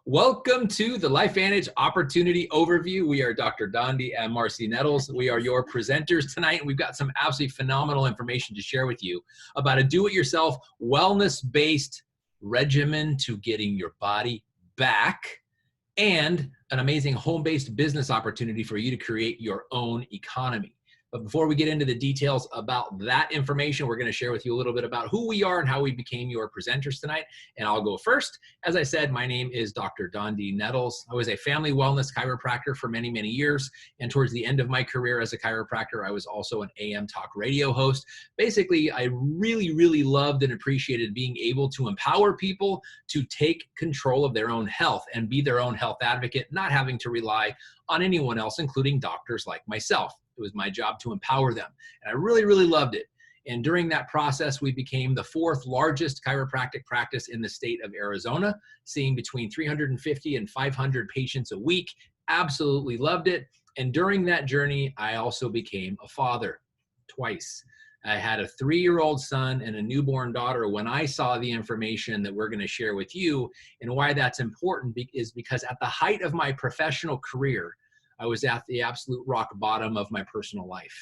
Welcome to the LifeVantage Opportunity Overview. We are Dr. Dondee Marci Nettles. We are your presenters tonight, and we've got some absolutely phenomenal information to share with you about a do-it-yourself, wellness-based regimen to getting your body back, and an amazing home-based business opportunity for you to create your own economy. But before we get into the details about that information, we're going to share with you a little bit about who we are and how we became your presenters tonight. And I'll go first. As I said, my name is Dr. Dondee Nettles. I was a family wellness chiropractor for many, many years. And towards the end of my career as a chiropractor, I was also an AM talk radio host. Basically, I really loved and appreciated being able to empower people to take control of their own health and be their own health advocate, not having to rely on anyone else, including doctors like myself. It was my job to empower them. And I really loved it. And during that process, we became the fourth largest chiropractic practice in the state of Arizona, seeing between 350 and 500 patients a week. Absolutely loved it. And during that journey, I also became a father twice. I had a 3-year-old son and a newborn daughter when I saw the information that we're going to share with you. And why that's important is because at the height of my professional career, I was at the absolute rock bottom of my personal life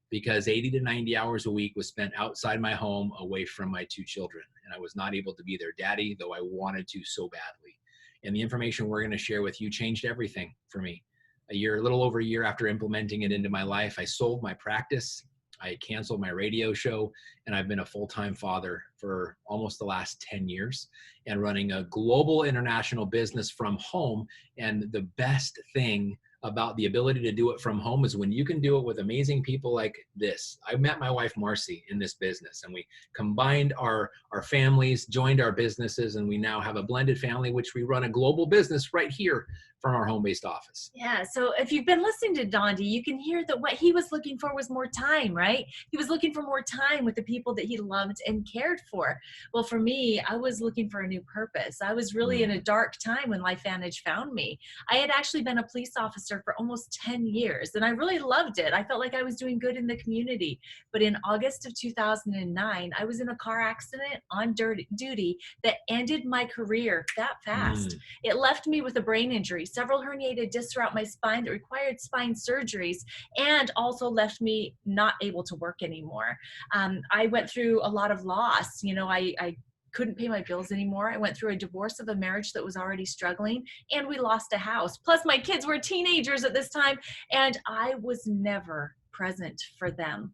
because 80 to 90 hours a week was spent outside my home away from my 2 children. And I was not able to be their daddy, though I wanted to so badly. And the information we're going to share with you changed everything for me. A little over a year after implementing it into my life, I sold my practice. I canceled my radio show, and I've been a full-time father for almost the last 10 years and running a global international business from home. And the best thing about the ability to do it from home is when you can do it with amazing people like this. I met my wife, Marci, in this business, and we combined our families, joined our businesses, and we now have a blended family, which we run a global business right here from our home-based office. Yeah, so if you've been listening to Dondee, you can hear that what he was looking for was more time, right? He was looking for more time with the people that he loved and cared for. Well, for me, I was looking for a new purpose. I was really in a dark time when LifeVantage found me. I had actually been a police officer for almost 10 years, and I really loved it. I felt like I was doing good in the community. But in August of 2009, I was in a car accident on duty that ended my career that fast. It left me with a brain injury, several herniated discs throughout my spine that required spine surgeries, and also left me not able to work anymore. I went through a lot of loss. You know, I couldn't pay my bills anymore. I went through a divorce of a marriage that was already struggling, and we lost a house. Plus my kids were teenagers at this time, and I was never present for them.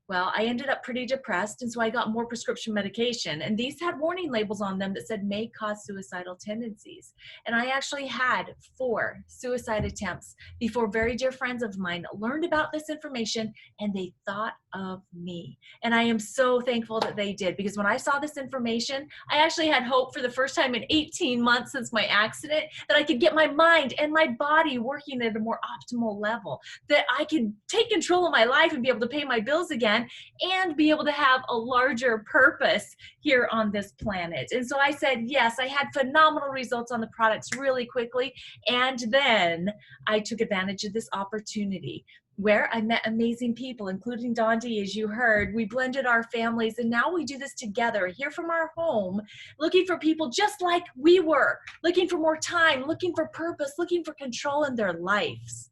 Well, I ended up pretty depressed, and so I got more prescription medication, and these had warning labels on them that said may cause suicidal tendencies. And I actually had 4 suicide attempts before very dear friends of mine learned about this information, and they thought of me. And I am so thankful that they did, because when I saw this information, I actually had hope for the first time in 18 months since my accident that I could get my mind and my body working at a more optimal level, that I could take control of my life and be able to pay my bills again, and be able to have a larger purpose here on this planet. And so I said, yes, I had phenomenal results on the products really quickly. And then I took advantage of this opportunity where I met amazing people, including Dondee, as you heard. We blended our families, and now we do this together here from our home, looking for people just like we were, looking for more time, looking for purpose, looking for control in their lives.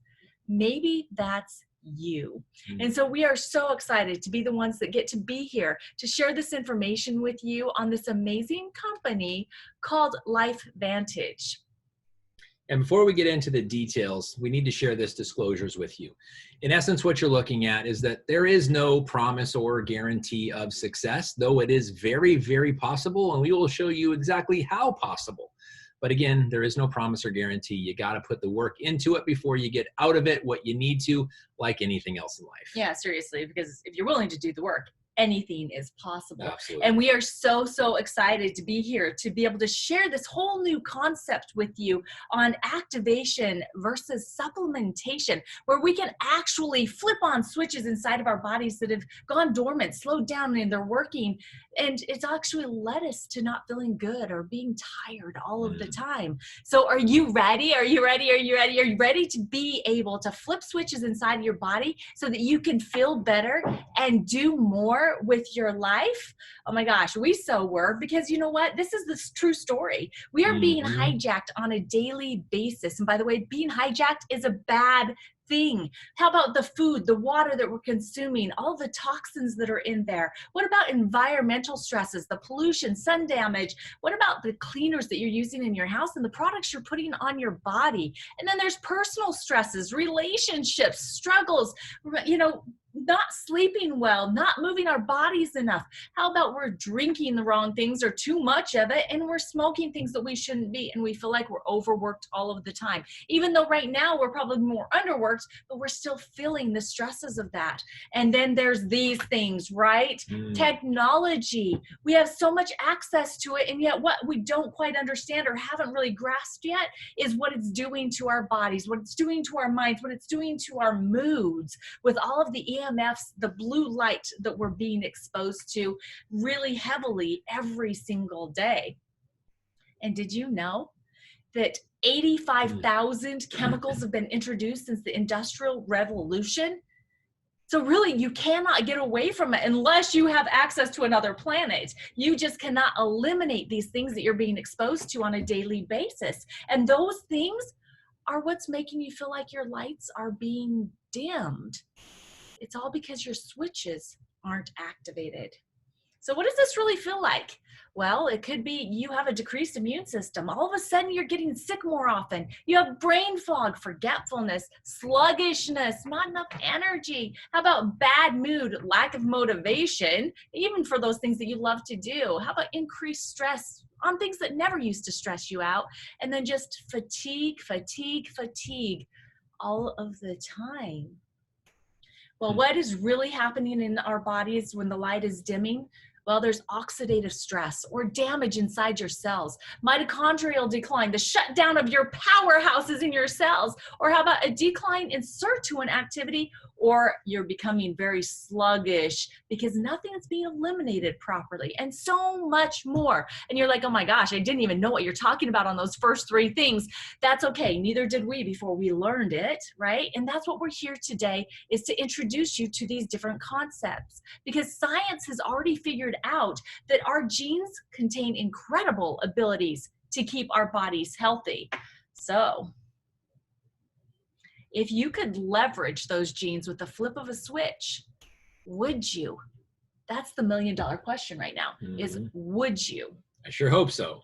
Maybe that's you. And so we are so excited to be the ones that get to be here to share this information with you on this amazing company called LifeVantage. And before we get into the details, we need to share this disclosures with you. In essence, what you're looking at is that there is no promise or guarantee of success, though it is very possible, and we will show you exactly how possible. But again, there is no promise or guarantee. You got to put the work into it before you get out of it what you need to, like anything else in life. Yeah, seriously, because if you're willing to do the work, anything is possible. Absolutely. And we are so excited to be here to be able to share this whole new concept with you on activation versus supplementation, where we can actually flip on switches inside of our bodies that have gone dormant, slowed down, and they're working. And it's actually led us to not feeling good or being tired all of the time. So are you ready? Are you ready? Are you ready? Are you ready to be able to flip switches inside of your body so that you can feel better and do more more with your life? Oh my gosh, we so were, because you know what? This is the true story. We are being hijacked on a daily basis. And by the way, being hijacked is a bad thing. How about the food, the water that we're consuming, all the toxins that are in there? What about environmental stresses, the pollution, sun damage? What about the cleaners that you're using in your house and the products you're putting on your body? And then there's personal stresses, relationships, struggles, not sleeping well, not moving our bodies enough. How about we're drinking the wrong things or too much of it, and we're smoking things that we shouldn't be, and we feel like we're overworked all of the time. Even though right now we're probably more underworked, but we're still feeling the stresses of that. And then there's these things, right? Technology. We have so much access to it, and yet what we don't quite understand or haven't really grasped yet is what it's doing to our bodies, what it's doing to our minds, what it's doing to our moods with all of the EMFs, the blue light that we're being exposed to really heavily every single day. And did you know that 85,000 chemicals have been introduced since the Industrial Revolution? So really, you cannot get away from it unless you have access to another planet. You just cannot eliminate these things that you're being exposed to on a daily basis. And those things are what's making you feel like your lights are being dimmed. It's all because your switches aren't activated. So what does this really feel like? Well, it could be you have a decreased immune system. All of a sudden, you're getting sick more often. You have brain fog, forgetfulness, sluggishness, not enough energy. How about bad mood, lack of motivation, even for those things that you love to do? How about increased stress on things that never used to stress you out? And then just fatigue all of the time. Well, what is really happening in our bodies when the light is dimming? Well, there's oxidative stress or damage inside your cells, mitochondrial decline, the shutdown of your powerhouses in your cells, or how about a decline in sirtuin activity, or you're becoming very sluggish because nothing is being eliminated properly, and so much more. And you're like, oh my gosh, I didn't even know what you're talking about on those first three things. That's okay. Neither did we before we learned it, right? And that's what we're here today, is to introduce you to these different concepts, because science has already figured out that our genes contain incredible abilities to keep our bodies healthy. So if you could leverage those genes with the flip of a switch, would you? That's the million-dollar question right now, is would you? I sure hope so.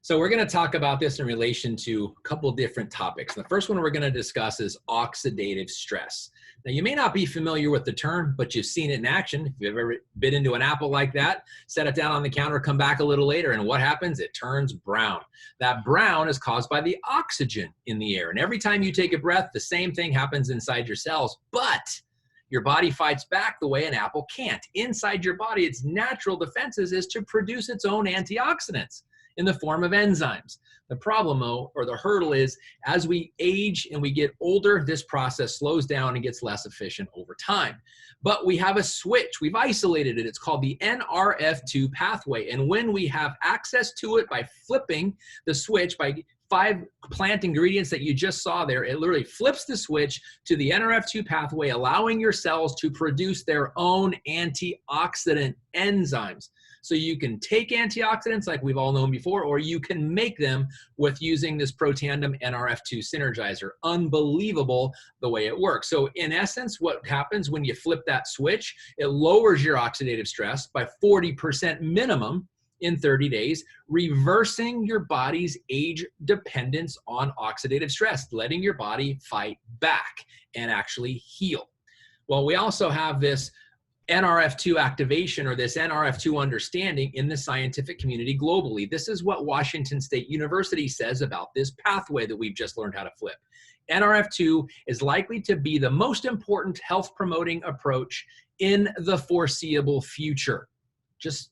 So we're going to talk about this in relation to a couple of different topics. The first one we're going to discuss is oxidative stress. Now, you may not be familiar with the term, but you've seen it in action. If you've ever bit into an apple like that, set it down on the counter, come back a little later, and what happens? It turns brown. That brown is caused by the oxygen in the air. And every time you take a breath, the same thing happens inside your cells, but your body fights back the way an apple can't. Inside your body, its natural defenses is to produce its own antioxidants in the form of enzymes. The problem, though, or the hurdle is, as we age and we get older, this process slows down and gets less efficient over time. But we have a switch. We've isolated it. It's called the NRF2 pathway. And when we have access to it by flipping the switch, by 5 plant ingredients that you just saw there, it literally flips the switch to the NRF2 pathway, allowing your cells to produce their own antioxidant enzymes. So you can take antioxidants like we've all known before, or you can make them with using this Protandim NRF2 synergizer. Unbelievable the way it works. So in essence, what happens when you flip that switch, it lowers your oxidative stress by 40% minimum in 30 days, reversing your body's age dependence on oxidative stress, letting your body fight back and actually heal. Well, we also have this NRF2 activation, or this NRF2 understanding, in the scientific community globally. This is what Washington State University says about this pathway that we've just learned how to flip. NRF2 is likely to be the most important health promoting approach in the foreseeable future. Just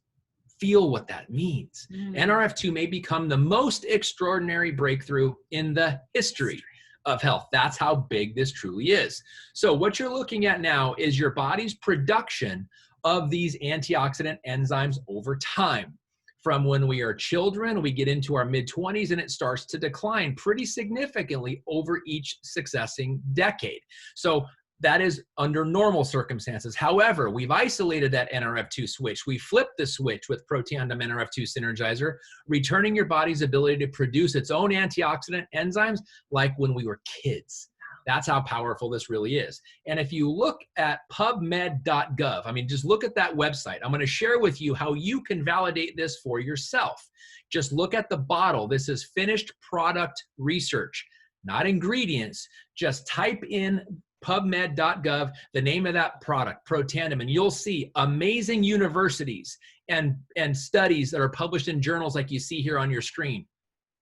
feel what that means. NRF2 may become the most extraordinary breakthrough in the history of health. That's how big this truly is. So what you're looking at now is your body's production of these antioxidant enzymes over time. From when we are children, we get into our mid-20s, and it starts to decline pretty significantly over each succeeding decade. So That is under normal circumstances. However, we've isolated that NRF2 switch. We flipped the switch with Protandim NRF2 Synergizer, returning your body's ability to produce its own antioxidant enzymes like when we were kids. That's how powerful this really is. And if you look at pubmed.gov, I mean, just look at that website. I'm going to share with you how you can validate this for yourself. Just look at the bottle. This is finished product research, not ingredients. Just type in pubmed.gov, the name of that product, Protandim, and you'll see amazing universities and studies that are published in journals like you see here on your screen.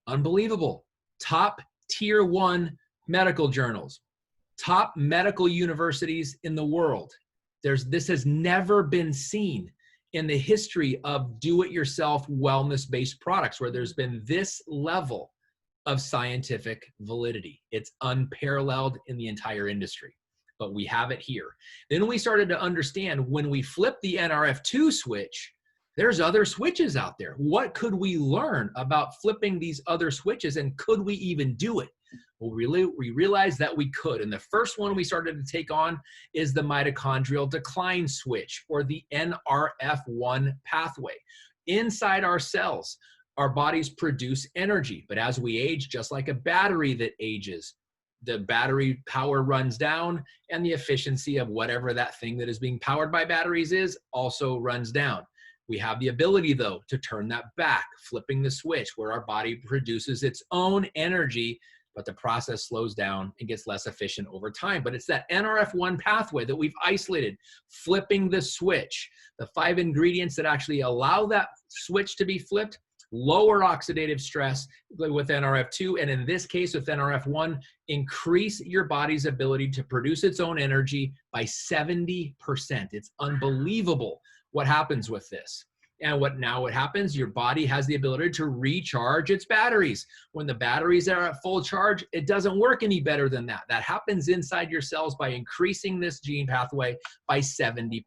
Unbelievable. Top tier 1 medical journals, top medical universities in the world. This has never been seen in the history of do-it-yourself wellness-based products where there's been this level of scientific validity. It's unparalleled in the entire industry, but we have it here. Then we started to understand when we flip the NRF2 switch, there's other switches out there. What could we learn about flipping these other switches, and could we even do it? Well, we realized that we could. And the first one we started to take on is the mitochondrial decline switch, or the NRF1 pathway. Inside our cells, our bodies produce energy, but as we age, just like a battery that ages, the battery power runs down and the efficiency of whatever that thing that is being powered by batteries is also runs down. We have the ability, though, to turn that back, flipping the switch where our body produces its own energy, but the process slows down and gets less efficient over time. But it's that NRF1 pathway that we've isolated, flipping the switch. The 5 ingredients that actually allow that switch to be flipped: lower oxidative stress with NRF2, and in this case with NRF1, increase your body's ability to produce its own energy by 70%. It's unbelievable what happens with this. And what happens, your body has the ability to recharge its batteries. When the batteries are at full charge, it doesn't work any better than that. That happens inside your cells by increasing this gene pathway by 70%.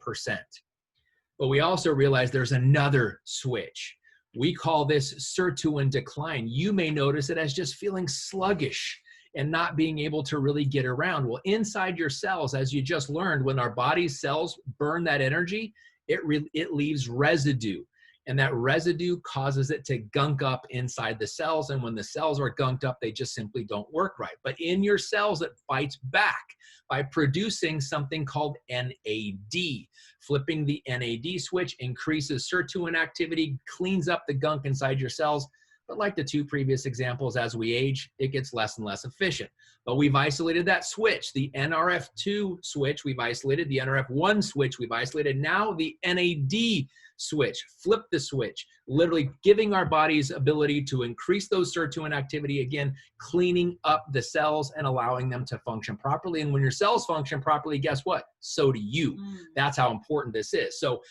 But we also realize there's another switch. We call this sirtuin decline. You may notice it as just feeling sluggish and not being able to really get around. Well, inside your cells, as you just learned, when our body's cells burn that energy, it leaves residue, and that residue causes it to gunk up inside the cells, and when the cells are gunked up, they just simply don't work right. But in your cells, it fights back by producing something called NAD. Flipping the NAD switch increases sirtuin activity, cleans up the gunk inside your cells. But like the 2 previous examples, as we age, it gets less and less efficient. But we've isolated that switch, the NRF2 switch, we've isolated the NRF1 switch, we've isolated now the NAD switch. Flip the switch, literally giving our body's ability to increase those sirtuin activity, again, cleaning up the cells and allowing them to function properly. And when your cells function properly, guess what? So do you. That's how important this is. So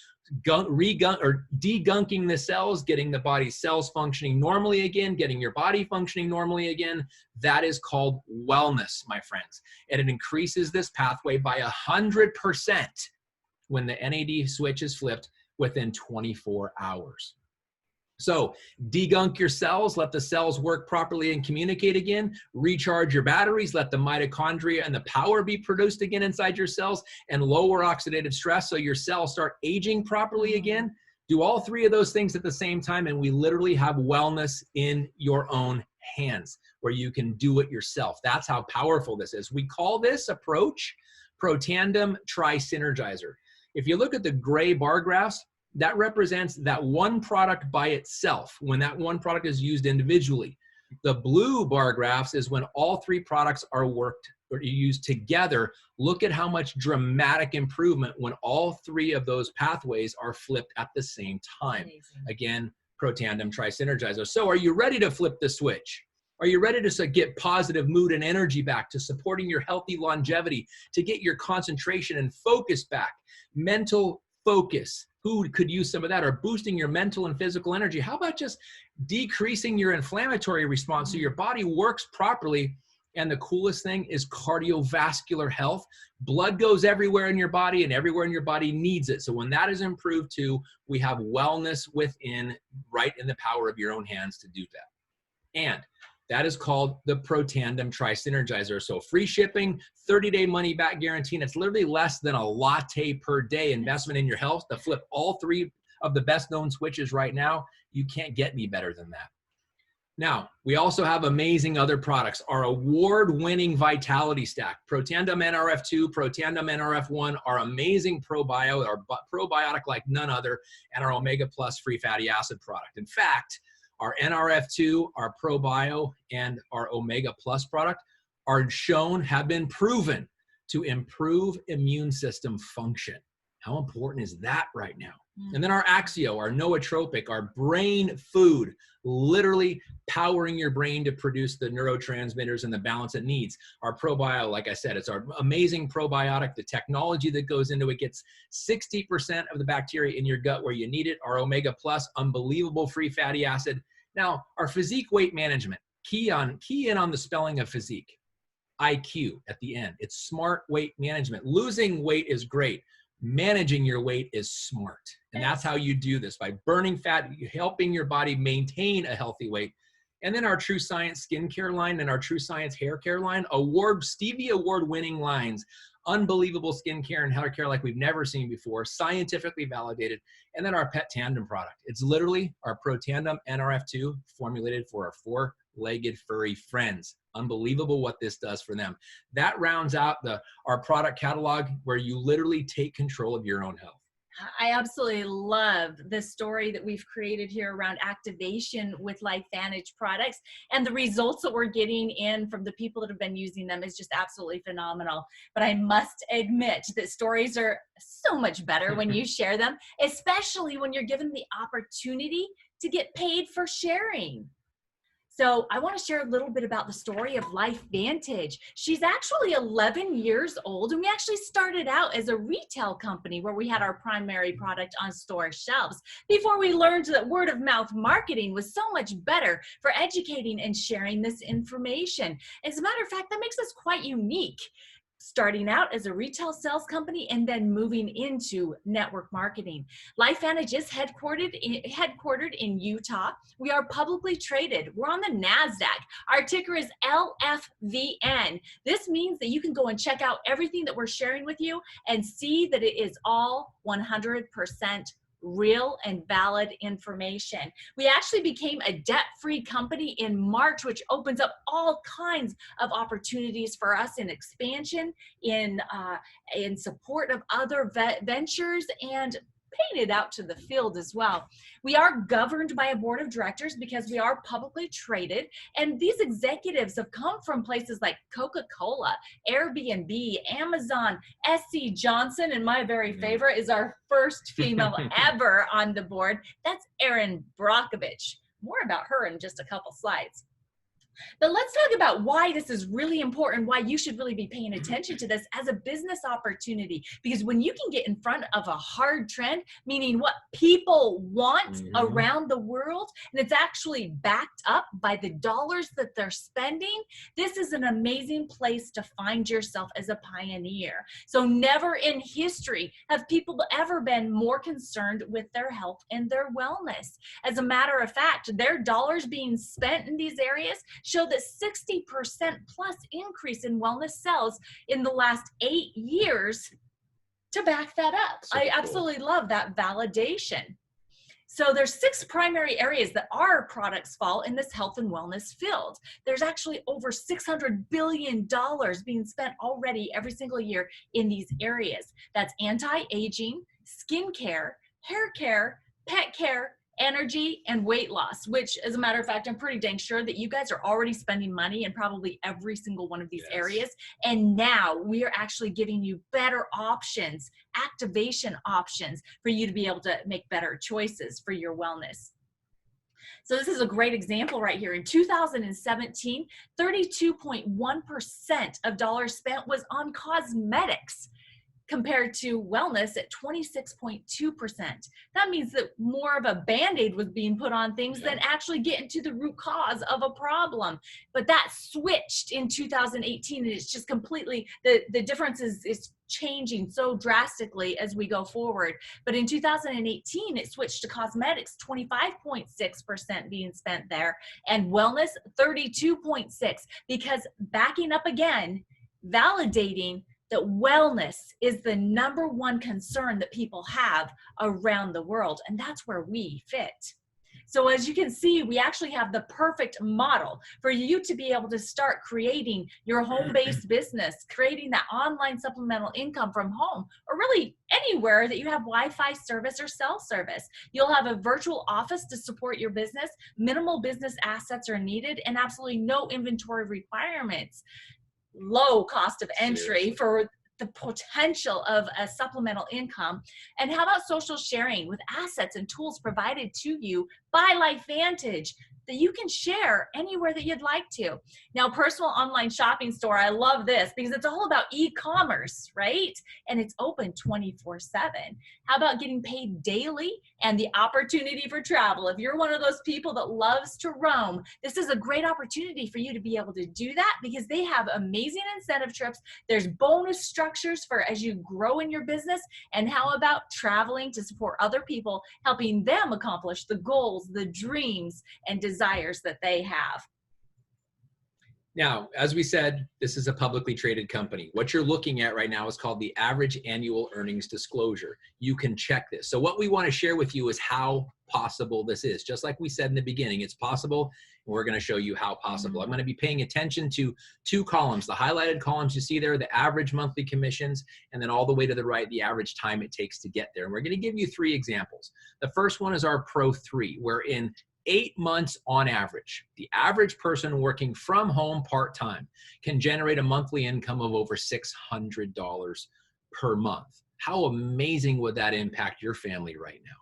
degunking the cells, getting the body's cells functioning normally again, getting your body functioning normally again, that is called wellness, my friends. And it increases this pathway by 100% when the NAD switch is flipped within 24 hours. So degunk your cells, let the cells work properly and communicate again, recharge your batteries, let the mitochondria and the power be produced again inside your cells, and lower oxidative stress so your cells start aging properly again. Do all 3 of those things at the same time, and we literally have wellness in your own hands where you can do it yourself. That's how powerful this is. We call this approach Protandim Tri-Synergizer. If you look at the gray bar graphs, that represents that one product by itself, when that one product is used individually. The blue bar graphs is when all 3 products are worked or used together. Look at how much dramatic improvement when all 3 of those pathways are flipped at the same time. Amazing. Again, Protandim Tri-Synergizer. So are you ready to flip the switch? Are you ready to get positive mood and energy back, to supporting your healthy longevity, to get your concentration and focus back, mental focus? Who could use some of that? Or boosting your mental and physical energy? How about just decreasing your inflammatory response so your body works properly? And the coolest thing is cardiovascular health. Blood goes everywhere in your body, and everywhere in your body needs it. So when that is improved too, we have wellness within, right in the power of your own hands to do that. And That is called the Protandim Tri-Synergizer. So free shipping, 30-day money-back guarantee, and it's literally less than a latte per day investment in your health to flip all 3 of the best-known switches right now. You can't get any better than that. Now, we also have amazing other products. Our award-winning Vitality Stack, Protandim NRF2, Protandim NRF1, our amazing probio, our probiotic like none other, and our Omega Plus free fatty acid product. In fact, our NRF2, our probio, and our Omega Plus product are have been proven to improve immune system function. How important is that right now? And then our Axio, our nootropic, our brain food, literally powering your brain to produce the neurotransmitters and the balance it needs. Our probio, like I said, it's our amazing probiotic. The technology that goes into it gets 60% of the bacteria in your gut where you need it. Our Omega Plus, unbelievable free fatty acid. Now, our physique weight management, key in on the spelling of physique. IQ at the end. It's smart weight management. Losing weight is great. Managing your weight is smart. And that's how you do this, by burning fat, helping your body maintain a healthy weight. And then our True Science skincare line and our True Science hair care line, Stevie Award winning lines, unbelievable skincare and hair care like we've never seen before, scientifically validated. And then our Pet Tandem product. It's literally our Protandim NRF2 formulated for our 4-legged furry friends. Unbelievable what this does for them. That rounds out our product catalog where you literally take control of your own health. I absolutely love the story that we've created here around activation with LifeVantage products, and the results that we're getting in from the people that have been using them is just absolutely phenomenal. But I must admit that stories are so much better when you share them, especially when you're given the opportunity to get paid for sharing. So I want to share a little bit about the story of LifeVantage. She's actually 11 years old, and we actually started out as a retail company where we had our primary product on store shelves before we learned that word of mouth marketing was so much better for educating and sharing this information. As a matter of fact, that makes us quite unique. Starting out as a retail sales company and then moving into network marketing. LifeVantage is headquartered in Utah. We are publicly traded. We're on the NASDAQ. Our ticker is LFVN. This means that you can go and check out everything that we're sharing with you and see that it is all 100% real and valid information. We actually became a debt-free company in March, which opens up all kinds of opportunities for us in expansion, in support of other ventures, and paying it out to the field as well. We are governed by a board of directors because we are publicly traded, and these executives have come from places like Coca-Cola, Airbnb, Amazon, SC Johnson, and my very favorite is our first female ever on the board. That's Erin Brockovich. More about her in just a couple slides. But let's talk about why this is really important, why you should really be paying attention to this as a business opportunity. Because when you can get in front of a hard trend, meaning what people want around the world, and it's actually backed up by the dollars that they're spending, this is an amazing place to find yourself as a pioneer. So never in history have people ever been more concerned with their health and their wellness. As a matter of fact, their dollars being spent in these areas show that 60% plus increase in wellness sales in the last 8 years to back that up. So I absolutely love that validation. So there's 6 primary areas that our products fall in this health and wellness field. There's actually over $600 billion being spent already every single year in these areas. That's anti-aging, skincare, hair care, pet care, energy, and weight loss, which as a matter of fact, I'm pretty dang sure that you guys are already spending money in probably every single one of these areas. And now we are actually giving you better options, activation options for you to be able to make better choices for your wellness. So this is a great example right here. In 2017, 32.1% of dollars spent was on cosmetics, compared to wellness at 26.2%. That means that more of a Band-Aid was being put on things than actually getting to the root cause of a problem. But that switched in 2018, and it's just completely, the difference is changing so drastically as we go forward. But in 2018, it switched to cosmetics, 25.6% being spent there, and wellness, 32.6%, because backing up again, validating that wellness is the number one concern that people have around the world, and that's where we fit. So as you can see, we actually have the perfect model for you to be able to start creating your home-based business, creating that online supplemental income from home, or really anywhere that you have Wi-Fi service or cell service. You'll have a virtual office to support your business. Minimal business assets are needed and absolutely no inventory requirements. Low cost of entry for the potential of a supplemental income. And how about social sharing with assets and tools provided to you by LifeVantage that you can share anywhere that you'd like to. Now, personal online shopping store, I love this because it's all about e-commerce, right? And it's open 24/7. How about getting paid daily and the opportunity for travel? If you're one of those people that loves to roam, this is a great opportunity for you to be able to do that because they have amazing incentive trips. There's bonus structures for as you grow in your business. And how about traveling to support other people, helping them accomplish the goals, the dreams, and desires that they have. Now, as we said, this is a publicly traded company. What you're looking at right now is called the average annual earnings disclosure. You can check this. So what we want to share with you is how possible this is. Just like we said in the beginning, it's possible, and we're going to show you how possible. I'm going to be paying attention to two columns. The highlighted columns you see there, the average monthly commissions, and then all the way to the right, the average time it takes to get there. And we're going to give you three examples. The first one is our Pro 3, where in 8 months on average, the average person working from home part-time can generate a monthly income of over $600 per month. How amazing would that impact your family right now?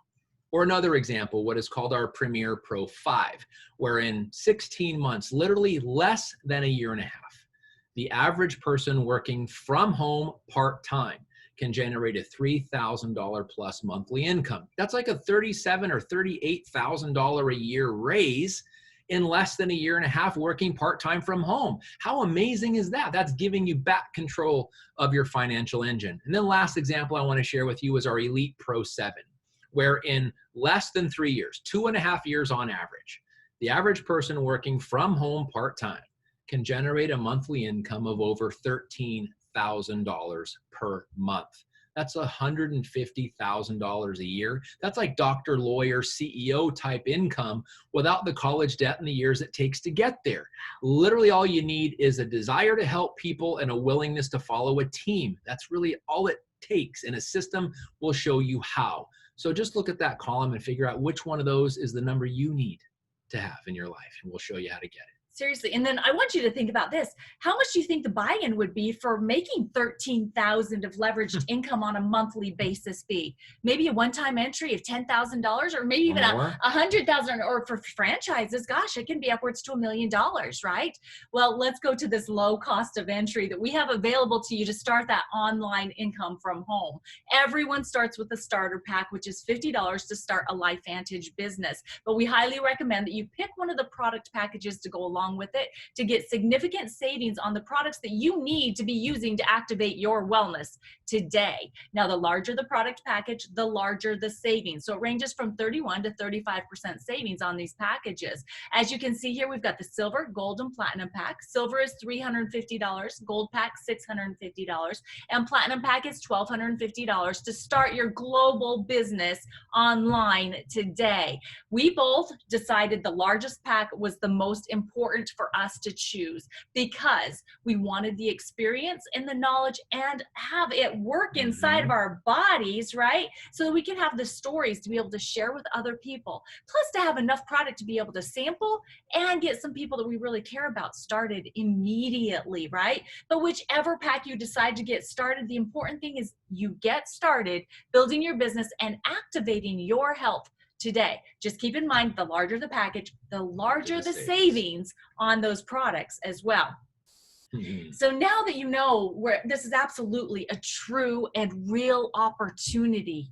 Or another example, what is called our Premier Pro 5, where in 16 months, literally less than a year and a half, the average person working from home part-time can generate a $3,000 plus monthly income. That's like a $37,000 or $38,000 a year raise in less than a year and a half working part-time from home. How amazing is that? That's giving you back control of your financial engine. And then last example I want to share with you is our Elite Pro 7, where in less than 3 years, 2.5 years on average, the average person working from home part-time can generate a monthly income of over $13,000 per month. That's $150,000 a year. That's like doctor, lawyer, CEO type income without the college debt and the years it takes to get there. Literally all you need is a desire to help people and a willingness to follow a team. That's really all it takes, and a system will show you how. So just look at that column and figure out which one of those is the number you need to have in your life, and we'll show you how to get it. Seriously. And then I want you to think about this. How much do you think the buy-in would be for making $13,000 of leveraged income on a monthly basis fee? Maybe a one-time entry of $10,000, or maybe even $100,000, or for franchises, gosh, it can be upwards to $1 million, right? Well, let's go to this low cost of entry that we have available to you to start that online income from home. Everyone starts with the starter pack, which is $50 to start a LifeVantage business. But we highly recommend that you pick one of the product packages to go along with it to get significant savings on the products that you need to be using to activate your wellness today. Now, the larger the product package, the larger the savings. So it ranges from 31 to 35% savings on these packages. As you can see here, we've got the silver, gold, and platinum pack. Silver is $350, gold pack $650, and platinum pack is $1,250 to start your global business online today. We both decided the largest pack was the most important for us to choose because we wanted the experience and the knowledge and have it work inside of our bodies, right? So that we can have the stories to be able to share with other people, plus to have enough product to be able to sample and get some people that we really care about started immediately, right? But whichever pack you decide to get started, the important thing is you get started building your business and activating your health today. Just keep in mind, the larger the package, the larger the savings on those products as well. So now that you know where this is absolutely a true and real opportunity,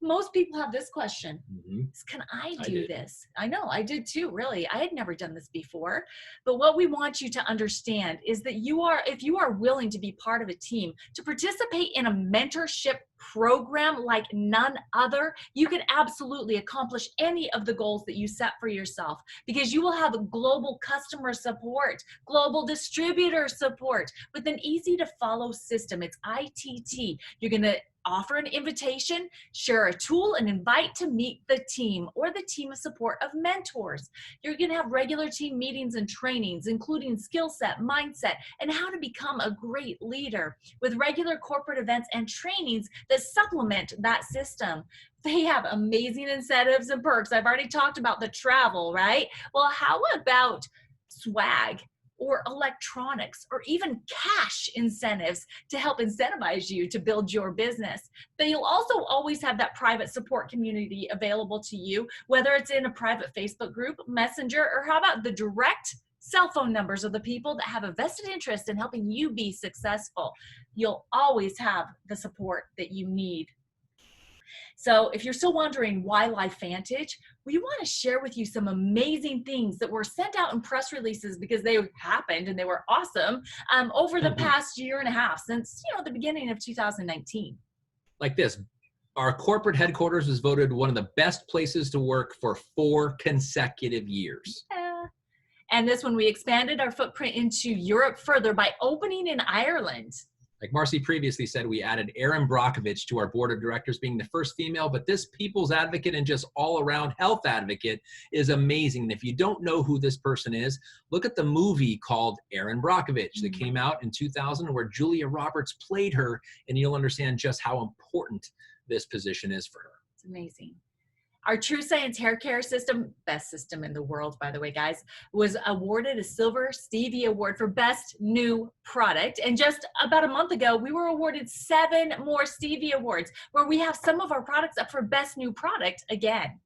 Most people have this question. Mhm. Can I I do did. this? I know I did too, really. I had never done this before. But what we want you to understand is that if you are willing to be part of a team, to participate in a mentorship program like none other, you can absolutely accomplish any of the goals that you set for yourself, because you will have global customer support, global distributor support with an easy to follow system. It's ITT. You're going to offer an invitation, share a tool, and invite to meet the team or the team of support of mentors. You're going to have regular team meetings and trainings, including skill set, mindset, and how to become a great leader, with regular corporate events and trainings that supplement that system. They have amazing incentives and perks. I've already talked about the travel, right? Well, how about swag or electronics or even cash incentives to help incentivize you to build your business? But you'll also always have that private support community available to you, whether it's in a private Facebook group, Messenger, or how about the direct cell phone numbers of the people that have a vested interest in helping you be successful. You'll always have the support that you need. So if you're still wondering why LifeVantage, we want to share with you some amazing things that were sent out in press releases because they happened and they were awesome over the past year and a half, since the beginning of 2019. Like this, our corporate headquarters was voted one of the best places to work for 4 consecutive years. Yeah. And this one, we expanded our footprint into Europe further by opening in Ireland. Like Marci previously said, we added Erin Brockovich to our board of directors, being the first female, but this people's advocate and just all-around health advocate is amazing. And if you don't know who this person is, look at the movie called Erin Brockovich that came out in 2000 where Julia Roberts played her, and you'll understand just how important this position is for her. It's amazing. Our True Science hair care system, best system in the world, by the way, guys, was awarded a Silver Stevie Award for Best New Product. And just about a month ago, we were awarded 7 more Stevie Awards, where we have some of our products up for Best New Product again.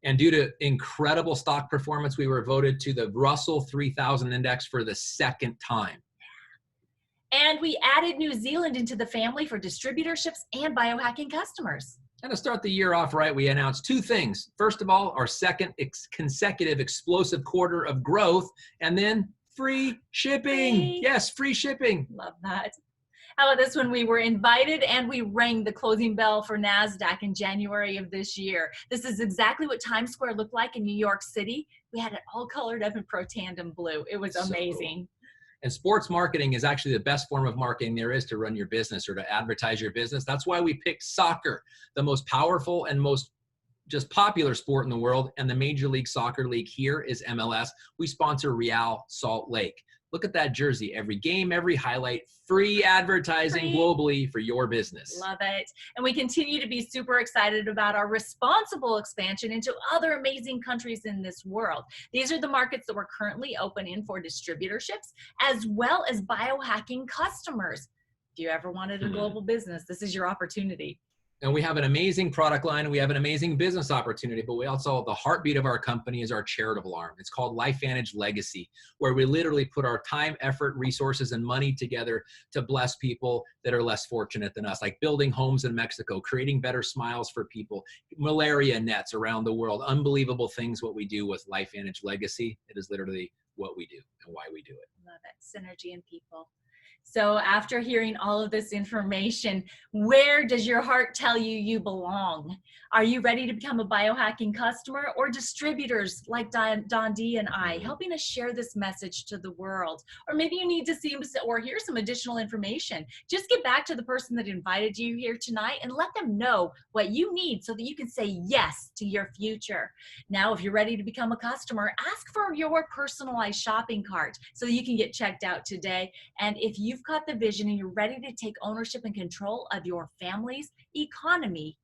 And due to incredible stock performance, we were voted to the Russell 3000 Index for the 2nd time. And we added New Zealand into the family for distributorships and biohacking customers. And to start the year off right, we announced 2 things. First of all, our 2nd consecutive explosive quarter of growth, and then free shipping. Free. Yes, free shipping. Love that. How about this one? We were invited and we rang the closing bell for NASDAQ in January of this year. This is exactly what Times Square looked like in New York City. We had it all colored up in pro-tandem blue. It was amazing. Cool. And sports marketing is actually the best form of marketing there is to run your business or to advertise your business. That's why we picked soccer, the most powerful and most just popular sport in the world. And the Major League Soccer League here is MLS. We sponsor Real Salt Lake. Look at that jersey. Every game, every highlight, free advertising globally for your business. Love it. And we continue to be super excited about our responsible expansion into other amazing countries in this world. These are the markets that we're currently open in for distributorships, as well as biohacking customers. If you ever wanted a global business, this is your opportunity. And we have an amazing product line and we have an amazing business opportunity, but we also, the heartbeat of our company is our charitable arm. It's called LifeVantage Legacy, where we literally put our time, effort, resources, and money together to bless people that are less fortunate than us, like building homes in Mexico, creating better smiles for people, malaria nets around the world, unbelievable things what we do with LifeVantage Legacy. It is literally what we do and why we do it. Love it. Synergy in people. So after hearing all of this information, where does your heart tell you you belong? Are you ready to become a biohacking customer or distributors like Dondee and I, helping us share this message to the world? Or maybe you need to see or hear some additional information. Just get back to the person that invited you here tonight and let them know what you need so that you can say yes to your future. Now, if you're ready to become a customer, ask for your personalized shopping cart so that you can get checked out today. And if you've got the vision and you're ready to take ownership and control of your family's economy,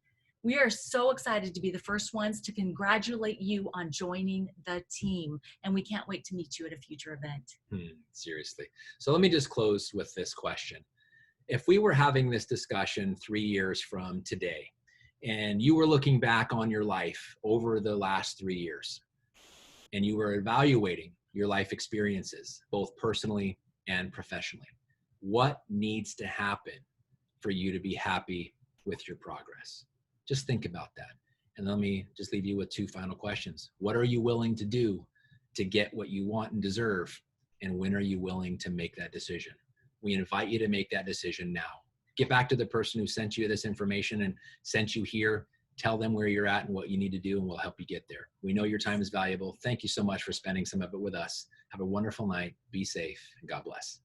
we are so excited to be the first ones to congratulate you on joining the team. And we can't wait to meet you at a future event. Seriously. So let me just close with this question. If we were having this discussion 3 years from today, and you were looking back on your life over the last 3 years, and you were evaluating your life experiences, both personally and professionally, what needs to happen for you to be happy with your progress? Just think about that. And let me just leave you with two final questions. What are you willing to do to get what you want and deserve? And when are you willing to make that decision? We invite you to make that decision now. Get back to the person who sent you this information and sent you here. Tell them where you're at and what you need to do, and we'll help you get there. We know your time is valuable. Thank you so much for spending some of it with us. Have a wonderful night. Be safe, and God bless.